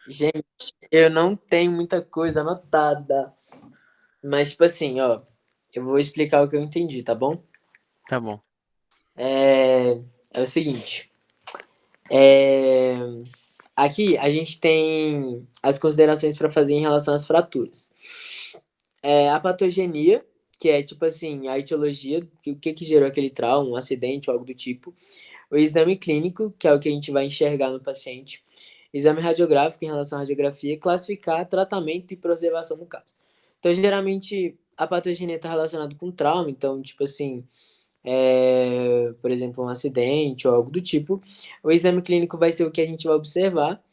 Gente, eu não tenho muita coisa anotada. Mas, tipo assim, ó, eu vou explicar o que eu entendi, tá bom? Tá bom. É, é o seguinte. É, aqui a gente tem as considerações para fazer em relação às fraturas. A patogenia, que é tipo assim, a etiologia, o que gerou aquele trauma, um acidente ou algo do tipo. O exame clínico, que é o que a gente vai enxergar no paciente. Exame radiográfico em relação à radiografia, classificar tratamento e preservação no caso. Então, geralmente, a patogenia está relacionada com trauma, então, tipo assim, por exemplo, um acidente ou algo do tipo. O exame clínico vai ser o que a gente vai observar.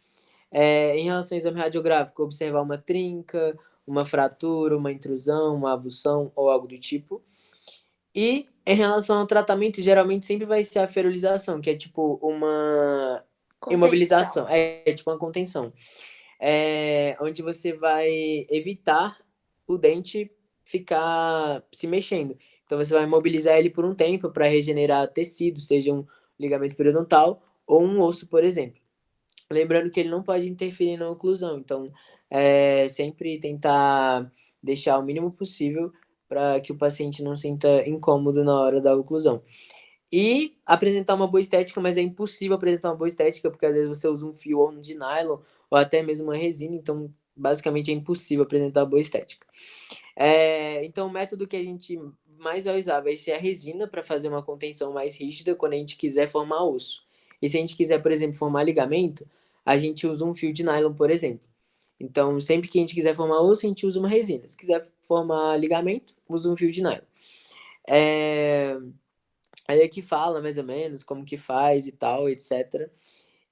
Em relação ao exame radiográfico, observar uma trinca, uma fratura, uma intrusão, uma abulsão ou algo do tipo. E em relação ao tratamento, geralmente sempre vai ser a ferilização, que é tipo uma imobilização, Contenção. é tipo uma contenção, onde você vai evitar o dente ficar se mexendo. Então você vai imobilizar ele por um tempo para regenerar tecido, seja um ligamento periodontal ou um osso, por exemplo. Lembrando que ele não pode interferir na oclusão, então sempre tentar deixar o mínimo possível para que o paciente não sinta incômodo na hora da oclusão. E apresentar uma boa estética, mas é impossível apresentar uma boa estética, porque às vezes você usa um fio ou um de nylon, ou até mesmo uma resina, então basicamente é impossível apresentar uma boa estética. Então o método que a gente mais vai usar vai ser a resina para fazer uma contenção mais rígida quando a gente quiser formar osso. E se a gente quiser, por exemplo, formar ligamento, a gente usa um fio de nylon, por exemplo. Então, sempre que a gente quiser formar osso, a gente usa uma resina. Se quiser formar ligamento, usa um fio de nylon. É... Aí aqui fala mais ou menos como que faz e tal, etc.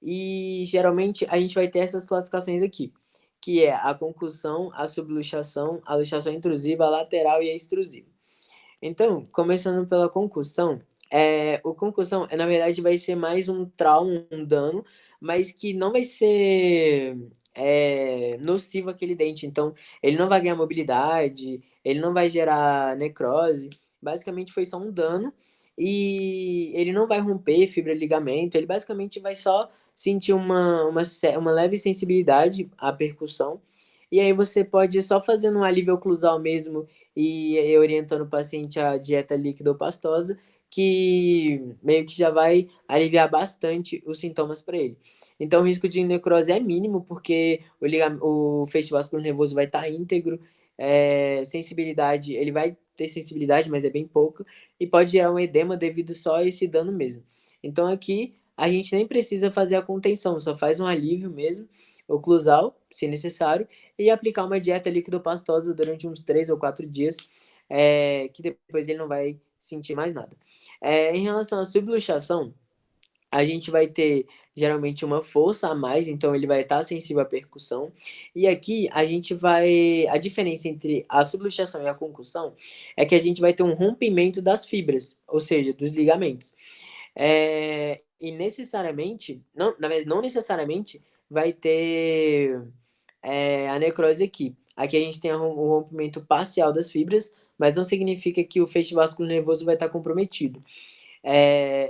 E geralmente a gente vai ter essas classificações aqui, que é a concussão, a subluxação, a luxação intrusiva, a lateral e a extrusiva. Então, começando pela concussão, o concussão, na verdade, vai ser mais um trauma, um dano, mas que não vai ser nocivo aquele dente. Então, ele não vai ganhar mobilidade, ele não vai gerar necrose. Basicamente, foi só um dano e ele não vai romper fibra e ligamento. Ele basicamente vai só sentir uma leve sensibilidade à percussão. E aí você pode só fazendo um alívio oclusal mesmo e orientando o paciente a dieta líquida ou pastosa, que meio que já vai aliviar bastante os sintomas para ele. Então, o risco de necrose é mínimo, porque o feixe vascular nervoso vai estar íntegro, sensibilidade, ele vai ter sensibilidade, mas é bem pouco, e pode gerar um edema devido só a esse dano mesmo. Então, aqui, a gente nem precisa fazer a contenção, só faz um alívio mesmo, oclusal, se necessário, e aplicar uma dieta líquido-pastosa durante uns 3 ou 4 dias, que depois ele não vai sentir mais nada. Em relação à subluxação, a gente vai ter geralmente uma força a mais, então ele vai estar sensível à percussão. E aqui a gente vai. A diferença entre a subluxação e a concussão é que a gente vai ter um rompimento das fibras, ou seja, dos ligamentos. E necessariamente, não, na verdade, não necessariamente vai ter a necrose aqui. Aqui a gente tem o rompimento parcial das fibras, mas não significa que o feixe vascular nervoso vai estar comprometido.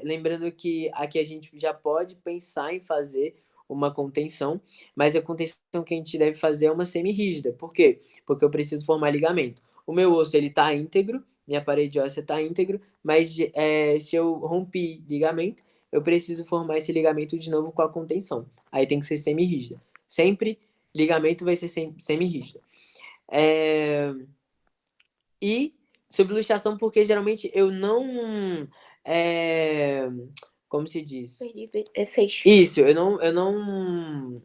Lembrando que aqui a gente já pode pensar em fazer uma contenção, mas a contenção que a gente deve fazer é uma semi-rígida. Por quê? Porque eu preciso formar ligamento. O meu osso ele está íntegro, minha parede óssea está íntegro, mas se eu rompi ligamento, eu preciso formar esse ligamento de novo com a contenção. Aí tem que ser semi-rígida. Sempre ligamento vai ser semi-rígido. É, e subluxação, porque geralmente eu não. É, como se diz? É feixe. Isso, eu não.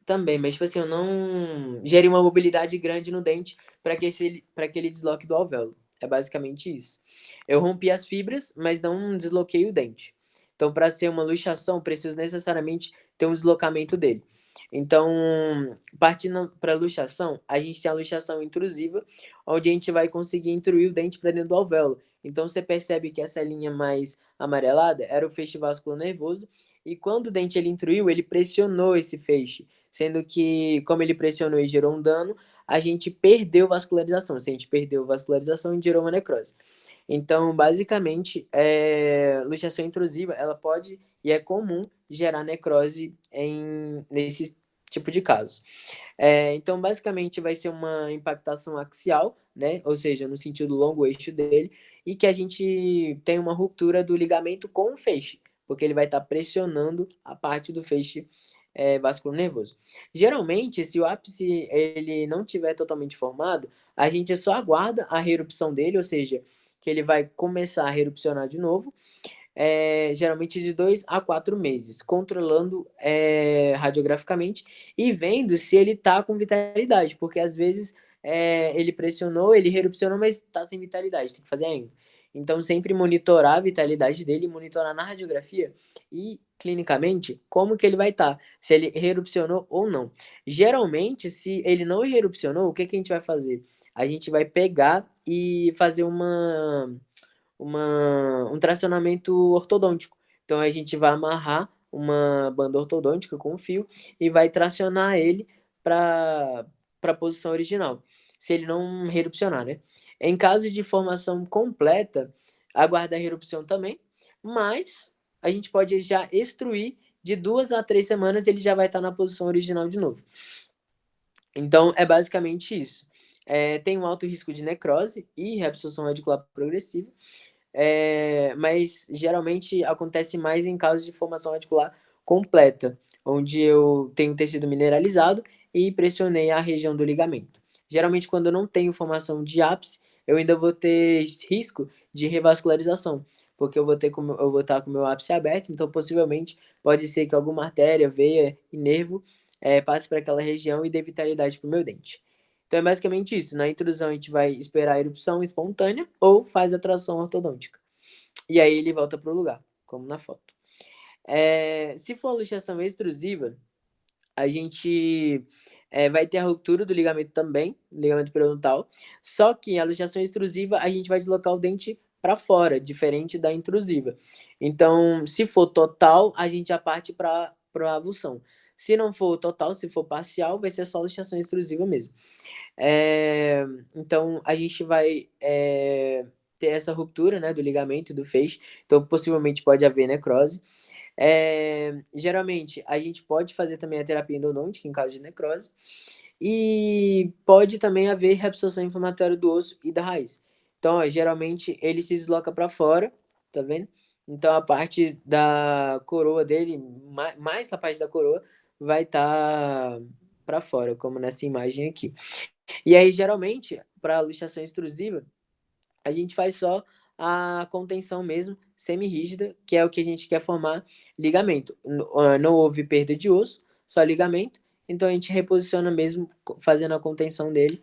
Também, mas tipo assim, eu não gerei uma mobilidade grande no dente para que ele desloque do alvéolo. É basicamente isso. Eu rompi as fibras, mas não desloquei o dente. Então, para ser uma luxação, preciso necessariamente ter um deslocamento dele. Então, partindo para a luxação, a gente tem a luxação intrusiva, onde a gente vai conseguir intruir o dente para dentro do alvéolo. Então, você percebe que essa linha mais amarelada era o feixe vascular nervoso, e quando o dente ele intruiu, ele pressionou esse feixe, sendo que, como ele pressionou e gerou um dano, a gente perdeu vascularização. Se a gente perdeu vascularização, a gente gerou uma necrose. Então, basicamente, luxação intrusiva, ela pode e é comum gerar necrose nesses tipo de casos. Então, basicamente, vai ser uma impactação axial, né? Ou seja, no sentido longo eixo dele, e que a gente tem uma ruptura do ligamento com o feixe, porque ele vai estar pressionando a parte do feixe vascular nervoso. Geralmente, se o ápice ele não tiver totalmente formado, a gente só aguarda a reerupção dele, ou seja, que ele vai começar a erupcionar de novo, geralmente de 2 a 4 meses, controlando radiograficamente e vendo se ele está com vitalidade, porque às vezes ele pressionou, ele erupcionou, mas está sem vitalidade, tem que fazer ainda. Então, sempre monitorar a vitalidade dele, monitorar na radiografia e clinicamente como que ele vai estar, se ele erupcionou ou não. Geralmente, se ele não erupcionou, o que que a gente vai fazer? A gente vai pegar e fazer um tracionamento ortodôntico. Então a gente vai amarrar uma banda ortodôntica com um fio e vai tracionar ele para a posição original, se ele não erupcionar, né? Em caso de formação completa, aguarda a erupção também, mas a gente pode já extruir de 2 a 3 semanas, ele já vai estar na posição original de novo. Então é basicamente isso. Tem um alto risco de necrose e reabsorção radicular progressiva, mas geralmente acontece mais em casos de formação radicular completa, onde eu tenho tecido mineralizado e pressionei a região do ligamento. Geralmente, quando eu não tenho formação de ápice, eu ainda vou ter risco de revascularização, porque eu vou estar com o meu ápice aberto, então possivelmente pode ser que alguma artéria, veia e nervo passe para aquela região e dê vitalidade para o meu dente. Então é basicamente isso. Na intrusão a gente vai esperar a erupção espontânea ou faz a tração ortodôntica. E aí ele volta para o lugar, como na foto. Se for luxação extrusiva, a gente vai ter a ruptura do ligamento também, ligamento periodontal. Só que a luxação extrusiva a gente vai deslocar o dente para fora, diferente da intrusiva. Então, se for total, a gente já parte para a avulsão. Se não for total, se for parcial, vai ser só luxação extrusiva mesmo. Então a gente vai ter essa ruptura, né, do ligamento do feixe, então possivelmente pode haver necrose. Geralmente a gente pode fazer também a terapia endodôntica em caso de necrose e pode também haver reabsorção inflamatória do osso e da raiz. Então, ó, geralmente ele se desloca para fora, tá vendo? Então a parte da coroa dele, mais que a parte da coroa, vai estar para fora, como nessa imagem aqui. E aí, geralmente, para a luxação extrusiva, a gente faz só a contenção mesmo, semi-rígida, que é o que a gente quer formar ligamento. Não houve perda de osso, só ligamento, então a gente reposiciona mesmo, fazendo a contenção dele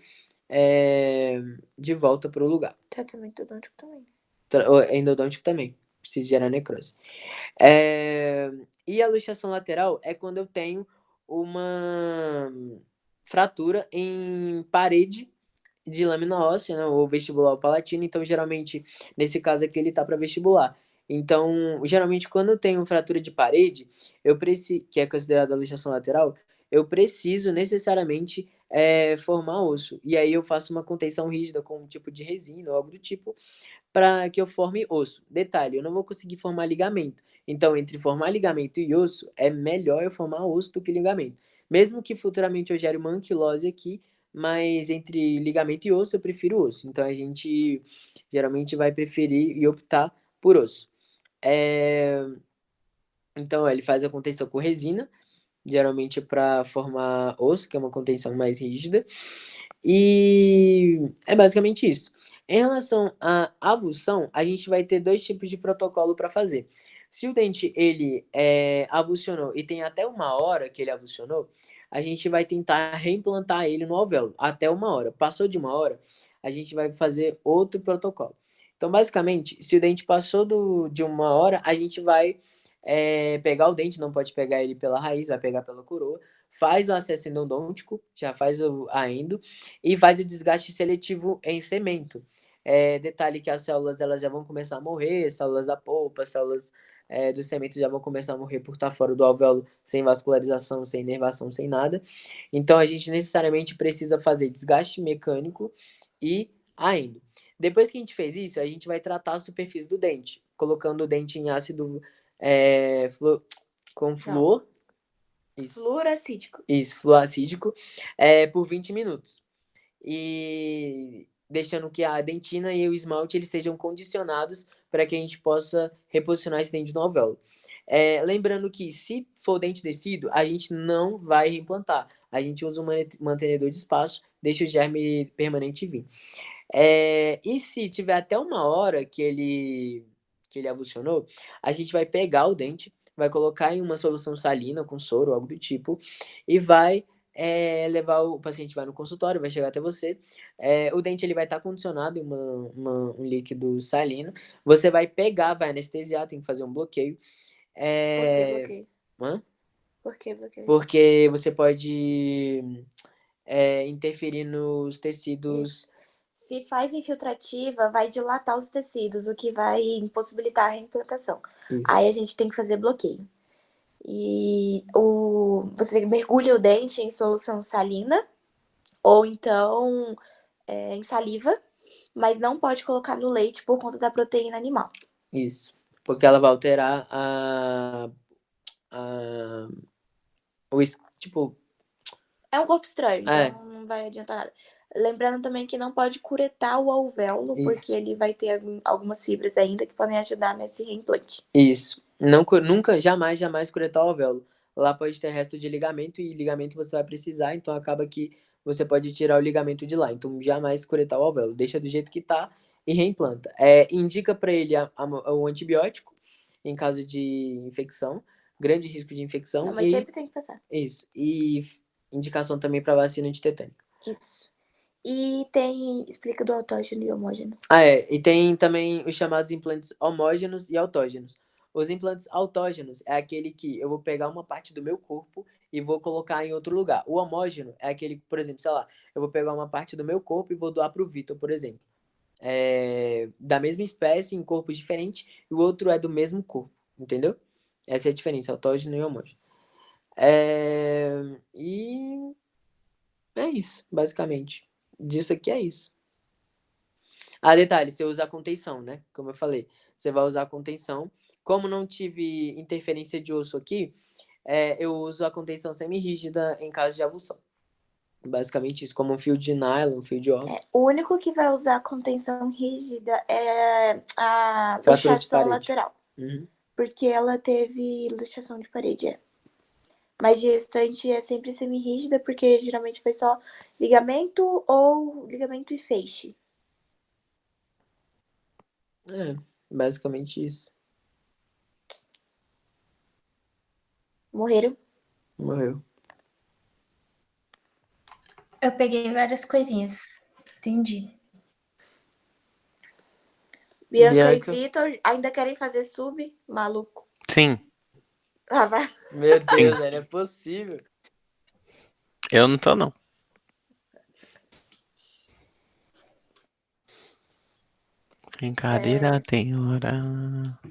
de volta para o lugar. Tratamento odontológico também. Endodôntico também, precisa gerar necrose. E a luxação lateral é quando eu tenho uma fratura em parede de lâmina óssea, né, ou vestibular palatina, então geralmente, nesse caso aqui, ele tá para vestibular. Então, geralmente, quando eu tenho fratura de parede, eu preciso, que é considerada luxação lateral, eu preciso necessariamente formar osso. E aí eu faço uma contenção rígida com um tipo de resina ou algo do tipo, para que eu forme osso. Detalhe, eu não vou conseguir formar ligamento. Então, entre formar ligamento e osso, é melhor eu formar osso do que ligamento. Mesmo que futuramente eu gere uma anquilose aqui, mas entre ligamento e osso, eu prefiro osso. Então, a gente geralmente vai preferir e optar por osso. Então, ele faz a contenção com resina, geralmente para formar osso, que é uma contenção mais rígida. E é basicamente isso. Em relação à avulsão, a gente vai ter dois tipos de protocolo para fazer. Se o dente ele avulsionou e tem até 1 hora que ele avulsionou, a gente vai tentar reimplantar ele no alvéolo, até 1 hora. Passou de 1 hora, a gente vai fazer outro protocolo. Então, basicamente, se o dente passou de 1 hora, a gente vai pegar o dente, não pode pegar ele pela raiz, vai pegar pela coroa, faz o acesso endodôntico, já faz a endo, e faz o desgaste seletivo em cemento. Detalhe que as células elas já vão começar a morrer, células da polpa, células do cemento já vão começar a morrer por estar fora do alvéolo, sem vascularização, sem inervação, sem nada. Então a gente necessariamente precisa fazer desgaste mecânico e a endo. Depois que a gente fez isso, a gente vai tratar a superfície do dente, colocando o dente em ácido com flúor Isso. Fluoracídico. Isso, fluoracídico, por 20 minutos. E deixando que a dentina e o esmalte eles sejam condicionados para que a gente possa reposicionar esse dente no alvéolo. Lembrando que se for dente descido, a gente não vai reimplantar. A gente usa um mantenedor de espaço, deixa o germe permanente vir. E se tiver até 1 hora que ele avulsionou, a gente vai pegar o dente, vai colocar em uma solução salina com soro, algo do tipo, e vai levar o paciente vai no consultório, vai chegar até você. O dente ele vai estar condicionado em um líquido salino. Você vai pegar, vai anestesiar, tem que fazer um bloqueio. Por que bloqueio? Hã? Por que bloqueio? Porque você pode interferir nos tecidos. Isso. Se faz infiltrativa, vai dilatar os tecidos, o que vai impossibilitar a reimplantação. Isso. Aí a gente tem que fazer bloqueio. E você mergulha o dente em solução salina ou então em saliva, mas não pode colocar no leite por conta da proteína animal. Isso. Porque ela vai alterar a tipo. É um corpo estranho, então não vai adiantar nada. Lembrando também que não pode curetar o alvéolo, Isso. porque ele vai ter algumas fibras ainda que podem ajudar nesse reimplante. Isso. Não, nunca, jamais, jamais curetar o alvéolo. Lá pode ter resto de ligamento e ligamento você vai precisar, então acaba que você pode tirar o ligamento de lá. Então jamais curetar o alvéolo. Deixa do jeito que tá e reimplanta. Indica para ele o antibiótico em caso de infecção, grande risco de infecção. Não, mas sempre tem que passar. Isso. E indicação também para vacina antitetânica. Isso. E explica do autógeno e homógeno. E tem também os chamados implantes homógenos e autógenos. Os implantes autógenos é aquele que eu vou pegar uma parte do meu corpo e vou colocar em outro lugar. O homógeno é aquele, por exemplo, sei lá, eu vou pegar uma parte do meu corpo e vou doar para o Vitor, por exemplo. Da mesma espécie, em corpos diferentes, e o outro é do mesmo corpo, entendeu? Essa é a diferença, autógeno e homógeno. E é isso, basicamente. Disso aqui é isso. Detalhe, você usa a contenção, né? Como eu falei, você vai usar a contenção. Como não tive interferência de osso aqui, eu uso a contenção semi-rígida em caso de avulsão. Basicamente isso, como um fio de nylon, um fio de osso. O único que vai usar contenção rígida é a Fratura de luxação parede. lateral. Uhum. Porque ela teve luxação de parede, Mas de restante é sempre semi-rígida, porque geralmente foi só ligamento ou ligamento e feixe. Basicamente isso. Morreram? Morreu. Eu peguei várias coisinhas. Entendi. Bianca e Vitor ainda querem fazer sub? Maluco. Sim. Vai. Meu Deus, não é possível. Eu não tô, não. Brincadeira tem hora.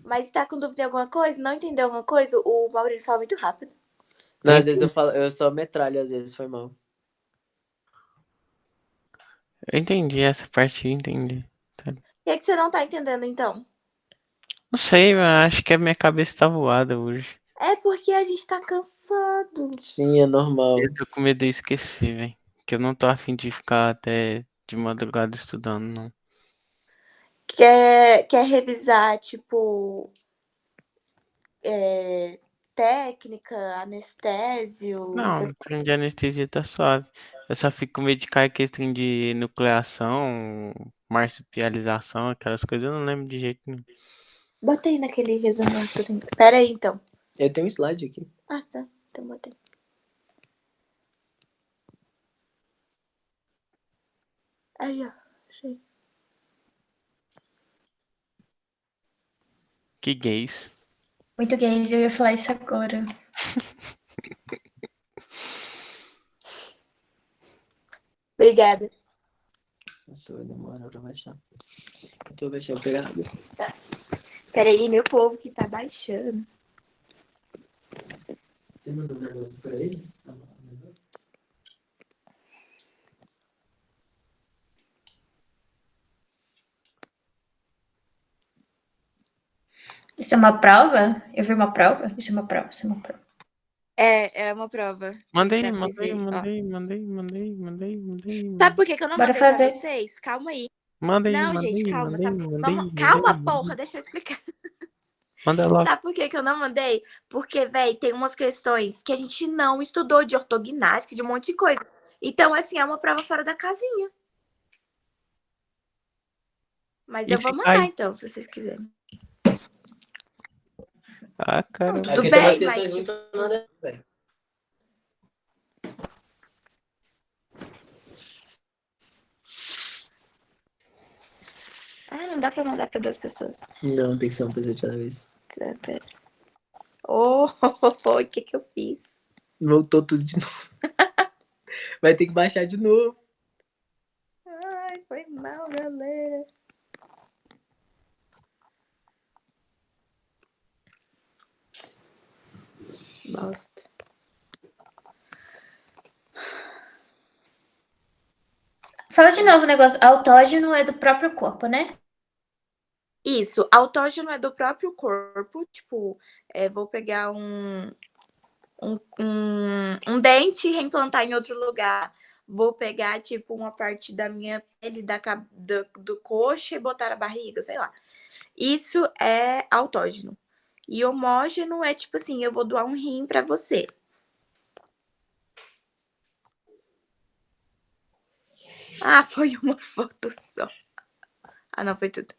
Mas tá com dúvida em alguma coisa? Não entendeu alguma coisa? O Maurício fala muito rápido. Não, às vezes eu só metralho, às vezes, foi mal. Eu entendi essa parte, entendi. E é que você não tá entendendo, então? Não sei, mas acho que a minha cabeça tá voada hoje. É porque a gente tá cansado. Sim, é normal. Eu tô com medo de esquecer, velho. Que eu não tô afim de ficar até de madrugada estudando, não. Quer revisar, tipo, técnica, anestésio? Não, trem de anestesia tá suave. Eu só fico com medo de cair aquele trem de nucleação, marsupialização, aquelas coisas, eu não lembro de jeito nenhum. Bota aí naquele resumo. Pera aí, então. Eu tenho um slide aqui. Tá. Então botei. Aí, ó. Achei. Que gays. Muito gays, eu ia falar isso agora. Obrigada. Nossa, vai demorar pra baixar. Eu tô baixando, pegar água. Tá. Pera aí, meu povo que tá baixando. Você mandou um negócio pra ele? Isso é uma prova? Eu vi uma prova? Isso é uma prova, isso é uma prova. É uma prova. Tipo, Mandei, pra vocês verem, ó. Sabe por que eu não Bora mandei pra fazer. vocês? Calma aí. Mandei, Não, gente, mandei, calma. mandei, Sabe... mandei, Calma, mandei. porra, deixa eu explicar. Manda logo. Sabe por que eu não mandei? Porque, véi, tem umas questões que a gente não estudou de ortognática, de um monte de coisa. Então, assim, é uma prova fora da casinha. Mas E eu se vou mandar, cai? então, se vocês quiserem. Ah, cara. Não, É tudo porque tem umas bem, mas, questões tipo... muito nada a ver. Ah, não dá pra mandar pra 2 pessoas. Não, tem que ser uma pessoa de cada vez. Pera. Oh, o que eu fiz? Voltou tudo de novo. Vai ter que baixar de novo. Ai, foi mal, galera. Bosta. Fala de novo o negócio. Autógeno é do próprio corpo, né? Isso, autógeno é do próprio corpo. Tipo, vou pegar um dente e reimplantar em outro lugar. Vou pegar, tipo, uma parte da minha pele do coxa e botar na barriga, sei lá. Isso é autógeno. E homógeno é tipo assim, eu vou doar um rim pra você. Ah, foi uma foto só. Ah, não, foi tudo.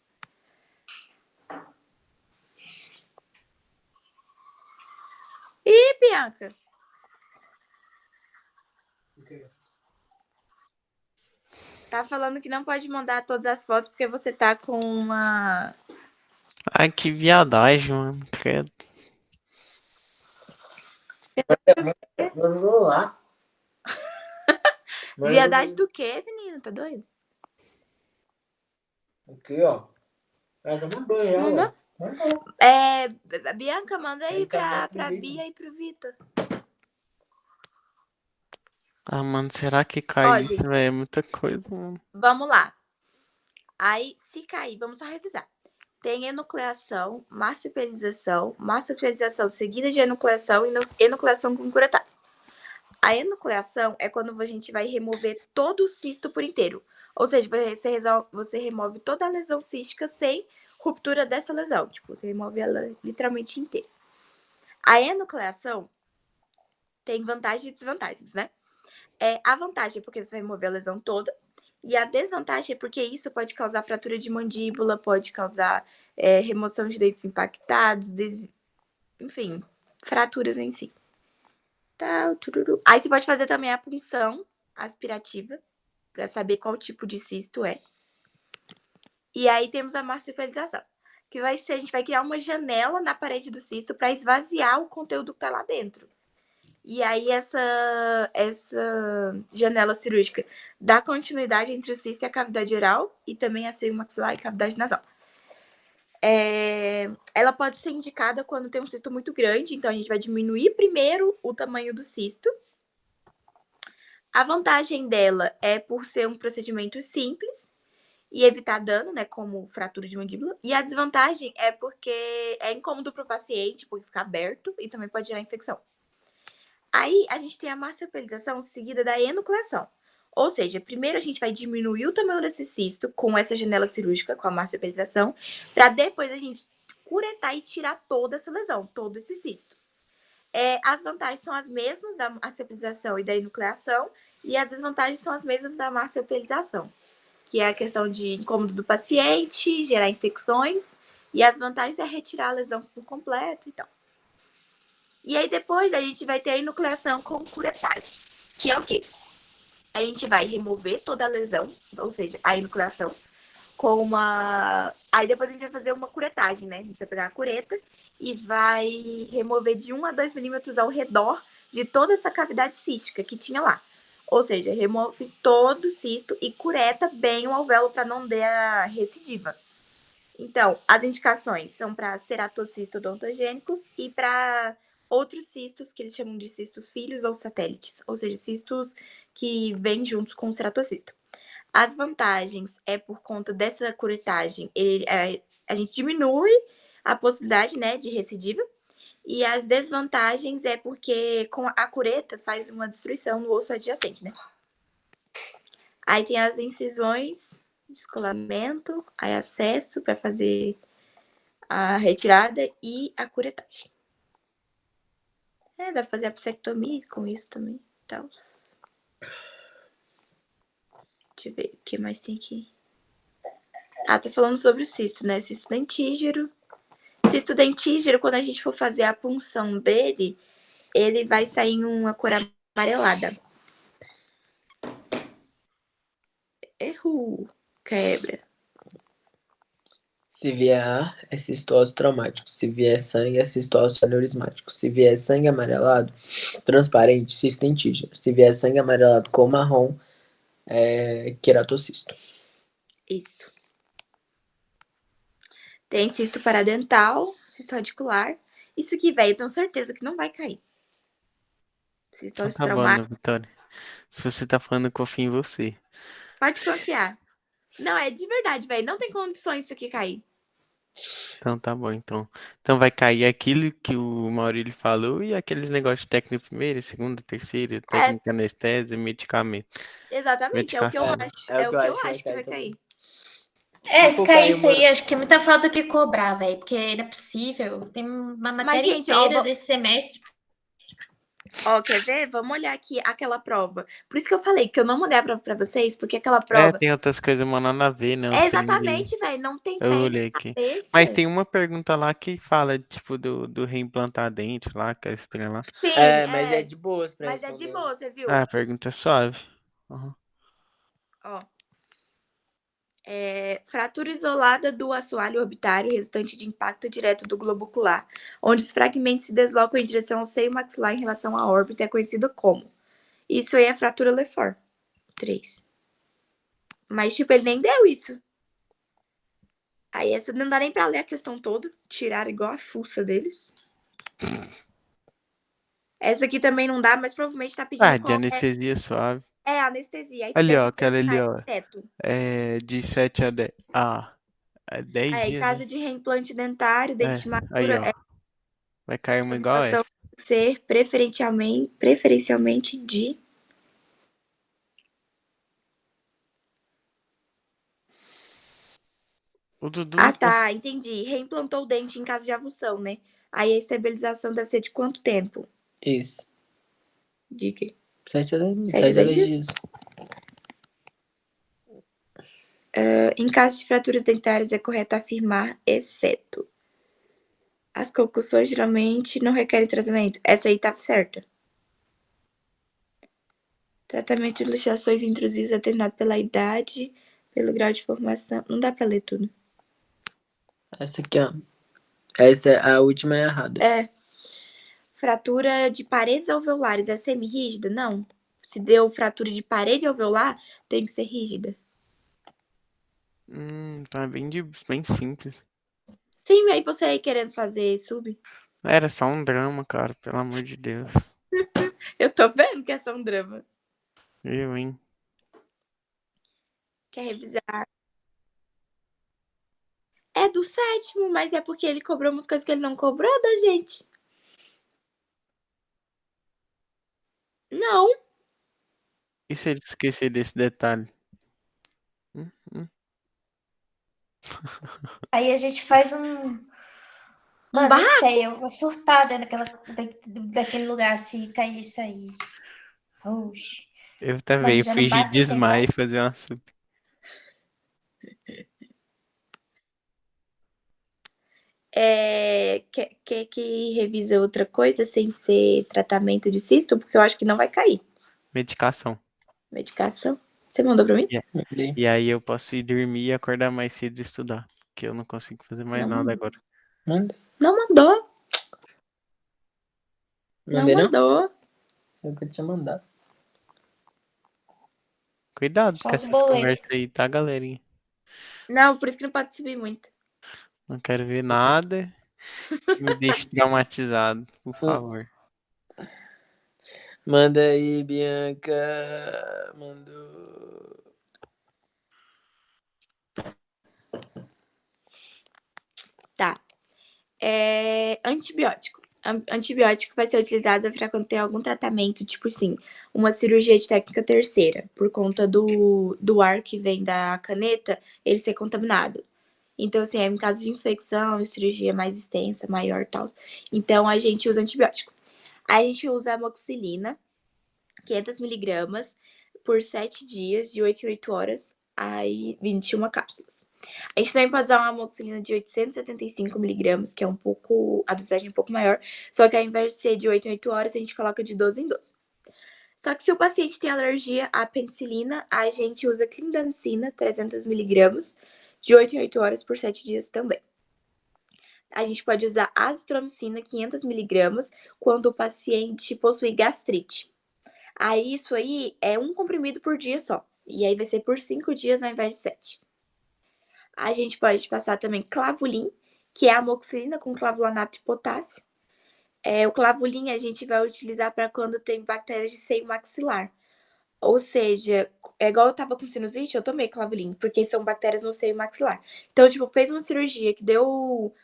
Ih, Bianca. Tá falando que não pode mandar todas as fotos porque você tá com uma... Ai, que viadagem, mano. Credo. Vamos lá. Viadagem do quê, menino? Tá doido? Aqui, ó. Ela já mandou já, Mandou? ué. Mandou. Bianca, manda aí pra Bia e pro Vitor. Ah, mano, será que Ó, cai isso, gente, velho? É muita coisa, mano. vamos lá. Aí, se cair, vamos só revisar. Tem enucleação, marsupialização seguida de enucleação e enucleação com curetagem. A enucleação é quando a gente vai remover todo o cisto por inteiro. Ou seja, você remove toda a lesão cística sem ruptura dessa lesão. Tipo, você remove ela literalmente inteira. A enucleação tem vantagens e desvantagens, né? A vantagem é porque você vai remover a lesão toda. E a desvantagem é porque isso pode causar fratura de mandíbula, pode causar remoção de dentes impactados, enfim, fraturas em si. Aí você pode fazer também a punção aspirativa, para saber qual tipo de cisto é. E aí temos a marsupialização, que vai ser, a gente vai criar uma janela na parede do cisto para esvaziar o conteúdo que tá lá dentro. E aí essa janela cirúrgica dá continuidade entre o cisto e a cavidade oral e também a seio maxilar e cavidade nasal. Ela pode ser indicada quando tem um cisto muito grande, então a gente vai diminuir primeiro o tamanho do cisto. A vantagem dela é por ser um procedimento simples e evitar dano, né, como fratura de mandíbula. E a desvantagem é porque é incômodo para o paciente, porque fica aberto e também pode gerar infecção. Aí a gente tem a marsupialização seguida da enucleação. Ou seja, primeiro a gente vai diminuir o tamanho desse cisto com essa janela cirúrgica, com a marsupialização, para depois a gente curetar e tirar toda essa lesão, todo esse cisto. As vantagens são as mesmas da marsupialização e da enucleação, e as desvantagens são as mesmas da marsupialização, que é a questão de incômodo do paciente, gerar infecções, e as vantagens é retirar a lesão por completo e tal. E aí depois a gente vai ter a enucleação com curetagem, que é o quê? A gente vai remover toda a lesão, ou seja, a enucleação, com uma... Aí depois a gente vai fazer uma curetagem, né? A gente vai pegar a cureta e vai remover de 1 a 2 milímetros ao redor de toda essa cavidade cística que tinha lá. Ou seja, remove todo o cisto e cureta bem o alvéolo para não dar a recidiva. Então, as indicações são para ceratocisto odontogênicos e para outros cistos que eles chamam de cistos filhos ou satélites, ou seja, cistos que vêm juntos com o ceratocisto. As vantagens é por conta dessa curetagem, a gente diminui a possibilidade, né, de recidiva E as desvantagens é porque com a cureta faz uma destruição no osso adjacente, né? Aí tem as incisões, descolamento, aí acesso para fazer a retirada e a curetagem. Dá pra fazer a psectomia com isso também. Então, deixa eu ver o que mais tem aqui. Tá falando sobre o cisto, né? Cisto dentígero. Cisto dentígero, quando a gente for fazer a punção dele, ele vai sair em uma cor amarelada. Errou. Quebra. Se vier ar, é cistose traumático. Se vier sangue, é cistose aneurismático. Se vier sangue amarelado, transparente, cisto dentígeno. Se vier sangue amarelado com marrom, é queratocisto. Isso. Tem cisto paradental, cisto radicular. Isso aqui, velho, eu tenho certeza que não vai cair. Então Cistose tá bom, Ana traumática. Vitória. Se você tá falando, eu confio em você. Pode confiar. Não, é de verdade, velho. Não tem condições isso aqui cair. Então tá bom, então. Então vai cair aquilo que o Maurílio falou e aqueles negócios de técnica primeira, segunda, terceira, É, técnica anestésia, medicamento. exatamente. É o que eu Medicação. acho. É o É que o eu que eu acho que vai acho que cair vai também. cair. Se Se for cair cair isso uma... aí, acho que é muita falta que cobrar, velho. Porque não é possível. Tem uma Mas, matéria gente, ó, inteira desse semestre. quer ver? Vamos olhar aqui aquela prova. Por isso que eu falei que eu não mandei a prova pra vocês, porque aquela É, prova tem outras coisas, mano, nada a ver, né? é Os trem de... exatamente, velho. Não tem Eu pé nem olhei aqui. Mas cabeça. tem uma pergunta lá que fala, tipo, do reimplantar dente lá, que é esse trem lá. Sim, É, mas é de boas pra mas é de responder. boa, você viu? Ah, a pergunta é suave. Uhum. Ó. Fratura isolada do assoalho orbitário resultante de impacto direto do globo ocular, onde os fragmentos se deslocam em direção ao seio maxilar em relação à órbita, é conhecido como. Isso aí é fratura Lefort. 3. Mas, tipo, ele nem deu isso. Aí essa não dá nem pra ler a questão toda. Tiraram igual a fuça deles. Essa aqui também não dá, mas provavelmente tá pedindo Ah, de qual anestesia suave. é a anestesia. Aí Ali, deve ó, aquela ali, perguntar ó. teto. É de 7 a 10. Ah, é 10 Aí, dias, né? caso de reimplante dentário, É, dente aí, maduro, ó. Vai cair uma igual estabilização essa. ser preferencialmente de. O Dudu Ah, não consegue. tá, entendi. Reimplantou o dente em caso de avulsão, né? Aí a estabilização deve ser de quanto tempo? Isso. Diga. 7 a 10, 7 a 7 a 10 10 dias? dias. Em caso de fraturas dentárias, é correto afirmar, exceto. As concussões geralmente não requerem tratamento. Essa aí tá certa. Tratamento de luxações intrusivas é determinado pela idade, pelo grau de formação. Não dá pra ler tudo. Essa aqui, ó. Essa, a última é errada. Fratura de paredes alveolares é semirrígida? Não. Se deu fratura de parede alveolar, tem que ser rígida. Tá bem simples. Sim, aí você aí querendo fazer sub. Era só um drama, cara, pelo amor de Deus. Eu tô vendo que é só um drama. Eu, hein? Quer revisar? É do sétimo, mas é porque ele cobrou umas coisas que ele não cobrou da gente. Não. E se ele esquecer desse detalhe? Hum, hum. Aí a gente faz um. Um Mano, não barraco. sei, eu vou surtar dentro daquele lugar se cair isso aí. Oxi. Eu também Mano, ia já não fingir basta ser desmaio e gato. fazer uma sup. Quer que revise outra coisa sem ser tratamento de cisto? Porque eu acho que não vai cair. Medicação. Medicação. Você mandou pra mim? Mandei. E aí eu posso ir dormir e acordar mais cedo e estudar. Porque eu não consigo fazer mais Não nada mandou. agora. Manda. Não mandou. Não Mandei, não? mandou. Eu que eu tinha mandado. Cuidado Só com os essas boletos. conversas aí, tá, galerinha? Não, por isso que não pode subir muito. Não quero ver nada que me deixe traumatizado, por Hum. favor. Manda aí, Bianca. Mandou. Tá. Antibiótico. Antibiótico vai ser utilizado para quando tem algum tratamento, tipo assim, uma cirurgia de técnica terceira, por conta do ar que vem da caneta, ele ser contaminado. Então, assim, é em caso de infecção, cirurgia mais extensa, maior e tal. Então, a gente usa antibiótico. A gente usa amoxicilina, 500 miligramas, por 7 dias, de 8 em 8 horas, aí 21 cápsulas. A gente também pode usar uma amoxicilina de 875 miligramas, que é a dosagem é um pouco maior, só que ao invés de ser de 8 em 8 horas, a gente coloca de 12 em 12. Só que se o paciente tem alergia à penicilina, a gente usa clindamicina, 300 miligramas, de 8 em 8 horas por 7 dias também. A gente pode usar azitromicina, 500 miligramas, quando o paciente possui gastrite. Aí, isso aí é um comprimido por dia só. E aí vai ser por 5 dias ao invés de 7. A gente pode passar também clavulin, que é a amoxicilina com clavulanato de potássio. O clavulin a gente vai utilizar para quando tem bactérias de seio maxilar. Ou seja, é igual eu tava com sinusite, eu tomei clavulin, porque são bactérias no seio maxilar. Então, tipo, fez uma cirurgia que deu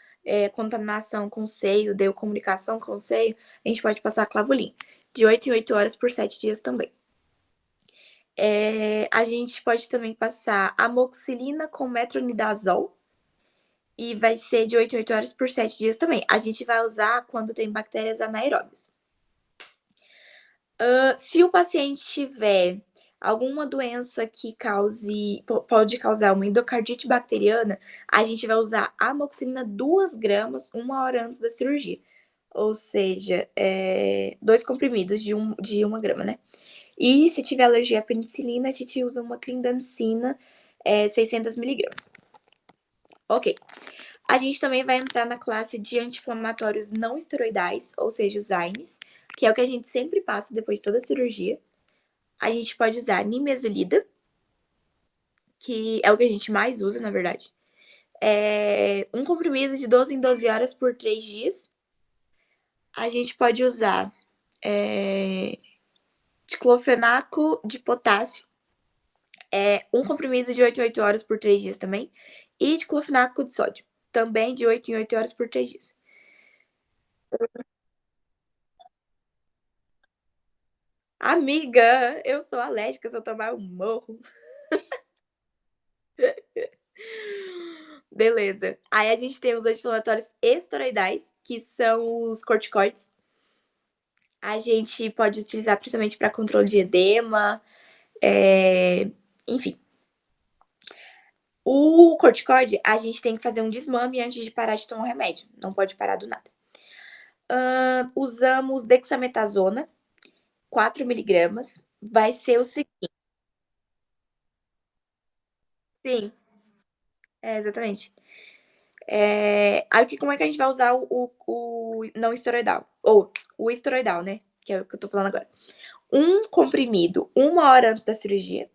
contaminação com o seio, deu comunicação com o seio, a gente pode passar clavulin. De 8 em 8 horas por 7 dias também. A gente pode também passar amoxicilina com metronidazol. E vai ser de 8 em 8 horas por 7 dias também. A gente vai usar quando tem bactérias anaeróbias. Se o paciente tiver alguma doença que pode causar uma endocardite bacteriana, a gente vai usar amoxicilina 2 gramas 1 hora antes da cirurgia. Ou seja, 2 comprimidos de 1 grama, né? E se tiver alergia à penicilina, a gente usa uma clindamicina 600 miligramas. Ok. A gente também vai entrar na classe de anti-inflamatórios não esteroidais, ou seja, os AINES, que é o que a gente sempre passa depois de toda a cirurgia. A gente pode usar nimesulida, que é o que a gente mais usa, na verdade. Um comprimido de 12 em 12 horas por 3 dias. A gente pode usar diclofenaco de potássio, um comprimido de 8 em 8 horas por 3 dias também. E diclofenaco de sódio, também de 8 em 8 horas por 3 dias. Amiga, eu sou alérgica, se eu tomar eu morro. Beleza. Aí a gente tem os anti-inflamatórios esteroidais, que são os corticoides. A gente pode utilizar principalmente para controle de edema, enfim. O corticoide, a gente tem que fazer um desmame antes de parar de tomar o remédio. Não pode parar do nada. Usamos dexametasona, 4 miligramas. Vai ser o seguinte. Sim, exatamente. Aí, como é que a gente vai usar o não esteroidal? Ou o esteroidal, né? Que é o que eu tô falando agora. Um comprimido 1 hora antes da cirurgia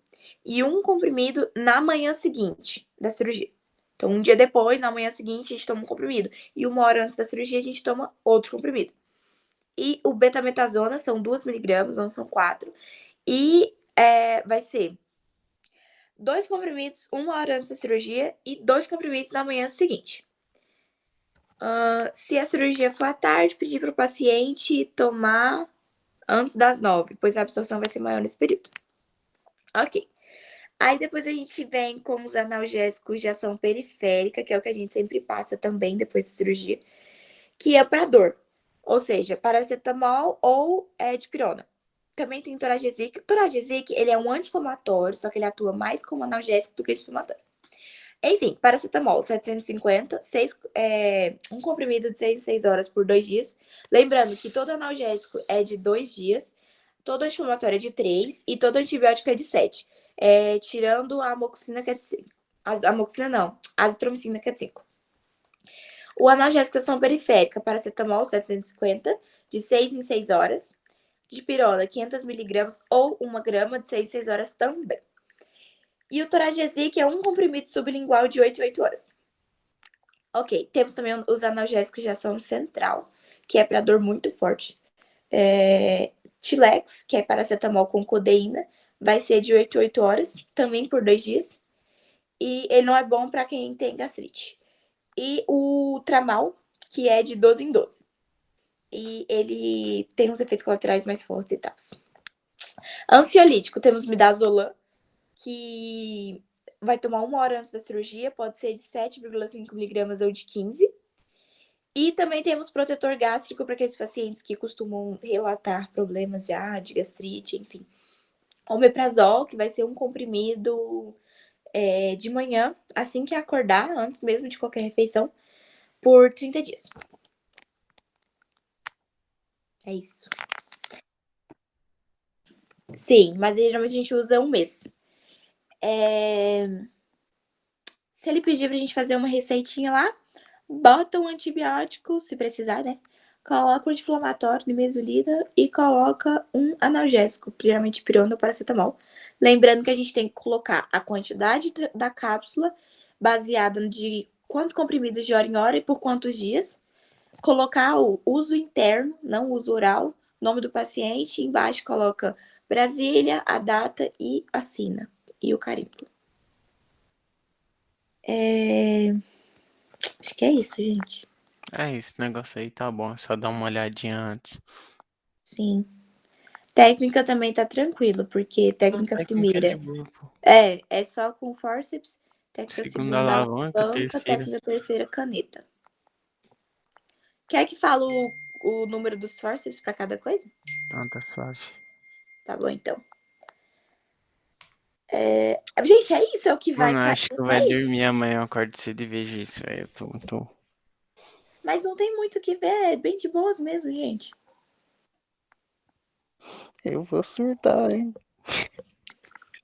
e um comprimido na manhã seguinte da cirurgia. Então, um dia depois, na manhã seguinte, a gente toma um comprimido. E 1 hora antes da cirurgia, a gente toma outro comprimido. E o betametasona são 2 miligramas, não são 4. E vai ser 2 comprimidos 1 hora antes da cirurgia e 2 comprimidos na manhã seguinte. Se a cirurgia for à tarde, pedir para o paciente tomar antes das 9, pois a absorção vai ser maior nesse período. Ok. Aí depois a gente vem com os analgésicos de ação periférica, que é o que a gente sempre passa também depois da cirurgia, que é para dor. Ou seja, paracetamol ou dipirona. Também tem Toragesic. Toragesic, ele é um anti-inflamatório, só que ele atua mais como analgésico do que anti-inflamatório. Enfim, paracetamol, 750, um comprimido de 6 em 6 horas por 2 dias. Lembrando que todo analgésico é de 2 dias, todo anti-inflamatório é de 3 e todo antibiótico é de 7. Tirando a amoxicilina, que é de 5. Amoxicilina não, a azitromicina, que é de 5. O analgésico de ação periférica, paracetamol, 750, de 6 em 6 horas. Dipirona, 500 miligramas ou 1 grama, de 6 em 6 horas também. E o Toragesic é um comprimido sublingual de 8 em 8 horas. Ok, temos também os analgésicos de ação central, que é para dor muito forte. Tilex, que é paracetamol com codeína, vai ser de 8 em 8 horas, também por 2 dias. E ele não é bom para quem tem gastrite. E o Tramal, que é de 12 em 12. e ele tem uns efeitos colaterais mais fortes e tal. Ansiolítico, temos midazolam, que vai tomar 1 hora antes da cirurgia, pode ser de 7,5 miligramas ou de 15. E também temos protetor gástrico para aqueles pacientes que costumam relatar problemas de gastrite, enfim. Omeprazol, que vai ser um comprimido de manhã, assim que acordar, antes mesmo de qualquer refeição, por 30 dias. É isso. Sim, mas geralmente a gente usa 1 mês. Se ele pedir pra gente fazer uma receitinha lá, bota um antibiótico, se precisar, né? Coloca um anti-inflamatório, nimesulida, e coloca um analgésico, geralmente pirona ou paracetamol. Lembrando que a gente tem que colocar a quantidade da cápsula baseada de quantos comprimidos de hora em hora e por quantos dias. Colocar o uso interno, não o uso oral, nome do paciente, embaixo coloca Brasília, a data e assina. E o carimbo. Acho que é isso, gente. Esse negócio aí tá bom, é só dar uma olhadinha antes. Sim. Técnica também tá tranquilo, porque técnica Técnica primeira de boa, pô. é só com forceps, técnica Segunda segunda alavanca, alavanca, terceira. técnica terceira caneta. Quer que fale o número dos forceps pra cada coisa? Não, tá suave. Tá bom, então. Gente, é isso, é o que vai Mano, cair, acho que não vai é isso? dormir amanhã, eu acordo cedo e vejo isso, velho. Eu tô. Mas não tem muito o que ver, é bem de boas mesmo, gente. Eu vou surtar, hein?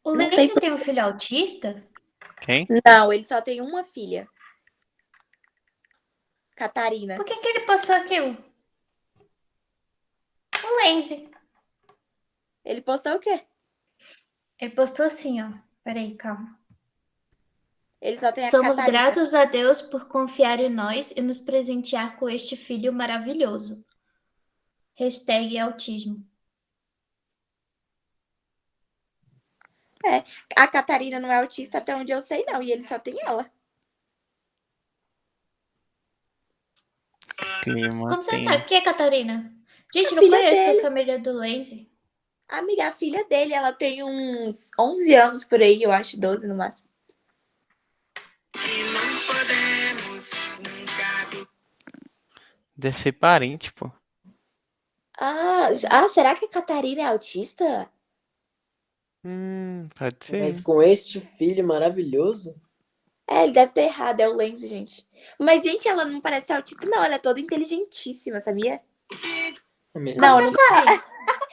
O Não tem. Lindsay tem um filho autista? Quem? Não, ele só tem uma filha. Catarina. Por que ele postou aquilo? O Lindsay. Ele postou o quê? Ele postou assim, ó. Peraí, calma. Ele só tem a Somos Catarina. gratos a Deus por confiar em nós e nos presentear com este filho maravilhoso. Hashtag autismo. A Catarina não é autista até onde eu sei, não. E ele só tem ela. Clima Como você tem. sabe? Quem é Catarina? Gente, A não filha conheço dele. a família do Lindsay. Amiga, a filha dele, ela tem uns 11 anos por aí, eu acho, 12 no máximo. Deve ser parente, pô. Será que a Catarina é autista? Pode Mas ser. com este filho maravilhoso, Ele deve ter errado, é o Lenz, gente. Mas, gente, ela não parece autista, não. Ela é toda inteligentíssima, sabia? é minha Como Não, você não. sabe?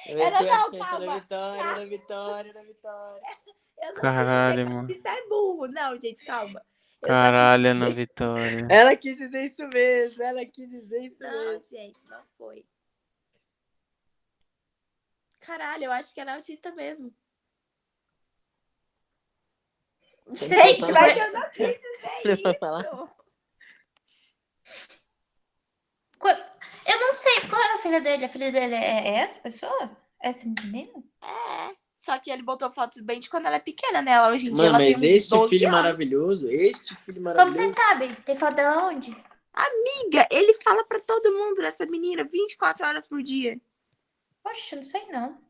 Ela não, Da calma. Vitória, da Vitória, da Vitória. Eu não quis dizer Caralho, que mano. autista é burro. Não, gente, calma. Eu só quis Caralho, Ana dizer... Vitória. Ela quis dizer isso mesmo, ela quis dizer isso Não, mesmo. gente, não foi. Caralho, eu acho que ela é autista mesmo. Você Tem tem Gente, que mas falar. eu não quis dizer Não vou falar. isso. Eu não sei qual é a filha dele. A filha dele é essa pessoa? Essa menina? Só que ele botou fotos bem de quando ela é pequena, né? Ela, hoje em dia Mano, ela tem mas uns este 12 filho anos. maravilhoso, este filho Como você maravilhoso. sabe? Tem foto dela onde? Amiga, ele fala pra todo mundo dessa menina 24 horas por dia. Poxa, não sei não.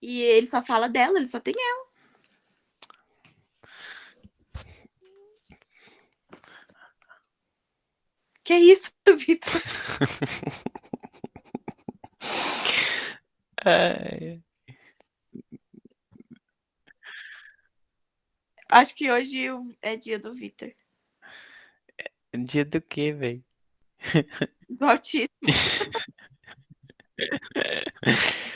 E ele só fala dela, ele só tem ela. Que isso, Vitor? É. Acho que hoje é dia do Vitor. Dia do quê, velho? Do autismo.